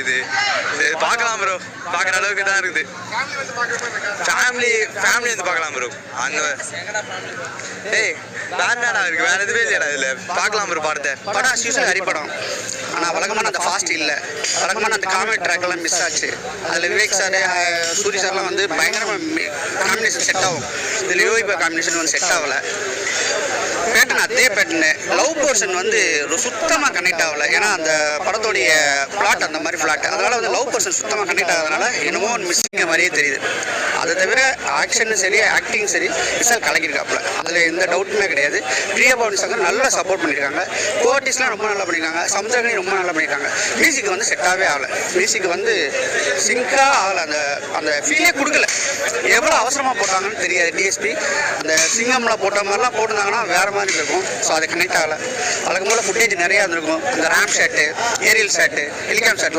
மாட்டேது. பார்க்கலாம் ப்ரோ, பார்க்குற அளவுக்கு தான் இருக்குது. ஃபேமிலி வந்து பார்க்கலாம் ப்ரோ. அந்த ஏய் வேறடா இருக்கு, வேற எதுவுமே இல்லைடா இதில். பார்க்கலாம் ப்ரோ படத்தை. படம் அஸ்யூஷல் ஹரி படம். ஆனால் வழக்கமான அந்த ஃபாஸ்ட் இல்லை, வழக்கமான அந்த காமெடி ட்ராக்லாம் மிஸ் ஆச்சு. அதில் விவேக் சார், சூரி சார்லாம் வந்து பயங்கரமாக காம்பினேஷன் செட் ஆகும். இதில் யோகிபா காம்பினேஷன் வந்து செட் ஆகலை. பேட்டன் அதே பேட்டர்னு லவ் போர்ஷன் வந்து சுத்தமாக கனெக்ட் ஆகலை. ஏன்னா அந்த படத்தோடைய பிளாட் அந்த மாதிரி பிளாட், அதனால் வந்து லவ் போர்ஷன் சுத்தமாக கனெக்ட் ஆகாதனால என்னமோ மிஸ்ஸிங் மாதிரியே தெரியுது. அதை தவிர ஆக்ஷனும் சரி, ஆக்டிங் சரி, விசால் கலக்கியிருக்காப்புல, அதில் எந்த டவுட்டுமே கிடையாது. பிரியா பவன் சங்கர் நல்லா சப்போர்ட் பண்ணியிருக்காங்க. கோஆர்டிஸ்ட்லாம் ரொம்ப நல்லா பண்ணியிருக்காங்க. சமுத்திரகனி ரொம்ப நல்லா பண்ணியிருக்காங்க. மியூசிக் வந்து செட்டாகவே ஆகலை. மியூசிக் வந்து சிங்காக ஆகலை. அந்த ஃபீலே கொடுக்கல. எவ்வளோ அவசரமாக போட்டாங்கன்னு தெரியாது. டிஎஸ்பி அந்த சிங்கம்லாம் போட்ட மாதிரிலாம் போட்டிருந்தாங்கன்னா வேறு மாதிரி இருக்கும். ஸோ அது கனெக்ட் ஆகலை. வழக்கம் போல் ஃபுட்டேஜ் நிறையா இருந்திருக்கும். அந்த ரேம் shot, aerial shot, helicopter shot